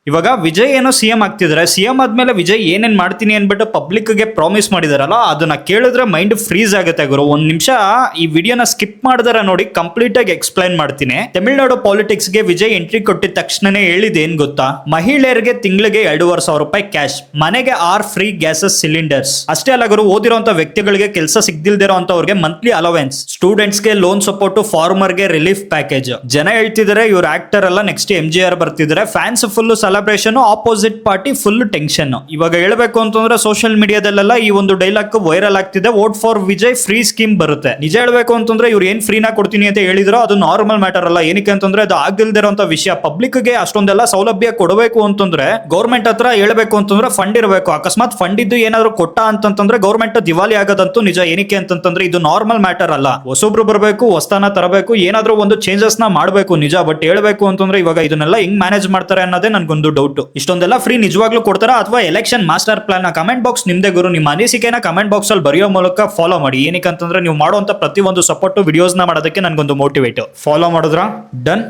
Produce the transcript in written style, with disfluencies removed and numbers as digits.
ಇವಾಗ ವಿಜಯ್ ಏನೋ ಸಿಎಂ ಆಗ್ತಿದ್ದಾರೆ, ಸಿಎಂ ಆದ್ಮೇಲೆ ವಿಜಯ್ ಏನೇನ್ ಮಾಡ್ತೀನಿ ಅನ್ಬಿಟ್ಟು ಪಬ್ಲಿಕ್ ಗೆ ಪ್ರಾಮಿಸ್ ಮಾಡಿದಾರಲ್ಲ, ಅದನ್ನ ಕೇಳಿದ್ರೆ ಮೈಂಡ್ ಫ್ರೀಸ್ ಆಗುತ್ತೆ ಗುರು. ಒಂದ್ ನಿಮಿಷ ಈ ವಿಡಿಯೋನ ಸ್ಕಿಪ್ ಮಾಡಿದಾರೆ ನೋಡಿ, ಕಂಪ್ಲೀಟ್ ಆಗಿ ಎಕ್ಸ್ಪ್ಲೈನ್ ಮಾಡ್ತೀನಿ. ತಮಿಳುನಾಡು ಪಾಲಿಟಿಕ್ಸ್ ಗೆ ವಿಜಯ್ ಎಂಟ್ರಿ ಕೊಟ್ಟಿದ ತಕ್ಷಣನೇ ಹೇಳಿದ ಏನ್ ಗೊತ್ತಾ, ಮಹಿಳೆಯರಿಗೆ ತಿಂಗಳಿಗೆ 2,500 ರೂಪಾಯಿ ಕ್ಯಾಶ್, ಮನೆಗೆ 6 ಫ್ರೀ ಗ್ಯಾಸಸ್ ಸಿಲಿಂಡರ್ಸ್. ಅಷ್ಟೇ ಅಲ್ಲ ಗುರು, ಓದಿರೋಂತ ವ್ಯಕ್ತಿಗಳಿಗೆ ಕೆಲಸ ಸಿಗ್ದಿಲ್ದಿರೋ ಅಂತವ್ರಿಗೆ ಮಂತ್ಲಿ ಅಲವೆನ್ಸ್, ಸ್ಟೂಡೆಂಟ್ಸ್ ಗೆ ಲೋನ್ ಸಪೋರ್ಟ್, ಫಾರ್ಮರ್ ಗೆ ರಿಲೀಫ್ ಪ್ಯಾಕೇಜ್. ಜನ ಹೇಳ್ತಿದ್ದಾರೆ ಇವ್ರ ಆಕ್ಟರ್ ಅಲ್ಲ, ನೆಕ್ಸ್ಟ್ MGR ಬರ್ತಿದ್ದಾರೆ, fans full celebration, opposite party full tension. ಇವಾಗ ಹೇಳ್ಬೇಕು ಅಂತಂದ್ರೆ ಸೋಷಿಯಲ್ ಮೀಡಿಯಾದಲ್ಲೆಲ್ಲ ಈ ಒಂದು ಡೈಲಾಗ್ ವೈರಲ್ ಆಗ್ತಿದೆ, vote for Vijay free scheme ಬರುತ್ತೆ. ನಿಜ ಹೇಳ್ಬೇಕು ಅಂತಂದ್ರೆ ಇವ್ರು ಏನ್ ಫ್ರೀನಾ ಕೊಡ್ತೀನಿ ಅಂತ ಹೇಳಿದ್ರು ಅದು ನಾರ್ಮಲ್ ಮ್ಯಾಟರ್ ಅಲ್ಲ. ಏನಕ್ಕೆ ಅಂತಂದ್ರೆ ಅದು ಆಗ್ದಿಲ್ದಿರೋಂತ ವಿಷಯ. ಪಬ್ಲಿಕ್ ಗೆ ಅಷ್ಟೊಂದೆಲ್ಲ ಸೌಲಭ್ಯ ಕೊಡಬೇಕು ಅಂತಂದ್ರೆ ಗೌರ್ಮೆಂಟ್ ಹತ್ರ ಹೇಳ್ಬೇಕು ಅಂತಂದ್ರೆ ಫಂಡ್ ಇರಬೇಕು. ಅಕಸ್ಮಾತ್ ಫಂಡ್ ಇದ್ದು ಏನಾದ್ರು ಕೊಟ್ಟ ಅಂತಂದ್ರೆ ಗೌರ್ಮೆಂಟ್ ದಿವಾಲಿ ಆಗೋದಂತೂ ನಿಜ. ಏನಕ್ಕೆ ಅಂತಂದ್ರೆ ಇದು ನಾರ್ಮಲ್ ಮ್ಯಾಟರ್ ಅಲ್ಲ. ಹೊಸೊಬ್ರು ಬರಬೇಕು, ಹೊಸತನ ತರಬೇಕು, ಏನಾದ್ರೂ ಒಂದು ಚೇಂಜಸ್ ನ ಮಾಡಬೇಕು ನಿಜ. ಬಟ್ ಹೇಳ್ಬೇಕು ಅಂತಂದ್ರೆ ಇವಾಗ ಇದನ್ನೆಲ್ಲ ಹೆಂಗ್ ಮ್ಯಾನೇಜ್ ಮಾಡ್ತಾರೆ ಅನ್ನೋದೇ ನನ್ಗೊಂದು ಡೌಟ್. ಇಷ್ಟೊಂದೆಲ್ಲ ಫ್ರೀ ನಿಜವಾಗ್ಲೂ ಕೊಡ್ತಾರಾ ಅಥವಾ election master plan? Comment box ನಿಮ್ದೇ ಗುರು. ನಿಮ್ಮ ಅನಿಸಿಕೆನ ಕಮೆಂಟ್ ಬಾಕ್ಸ್ ಅಲ್ಲಿ ಬರೆಯೋ ಮೂಲಕ ಫಾಲೋ ಮಾಡಿ. ಏನಕ್ಕೆ ಅಂತಂದ್ರೆ ನೀವು ಮಾಡುವಂತ ಪ್ರತಿ ಒಂದು ಸಪೋರ್ಟ್ ವಿಡಿಯೋಸ್ ನ ಮಾಡೋದಕ್ಕೆ ನನ್ಗೊಂದು ಮೋಟಿವೇಟ್. ಫಾಲೋ ಮಾಡಿದ್ರ ಡನ್.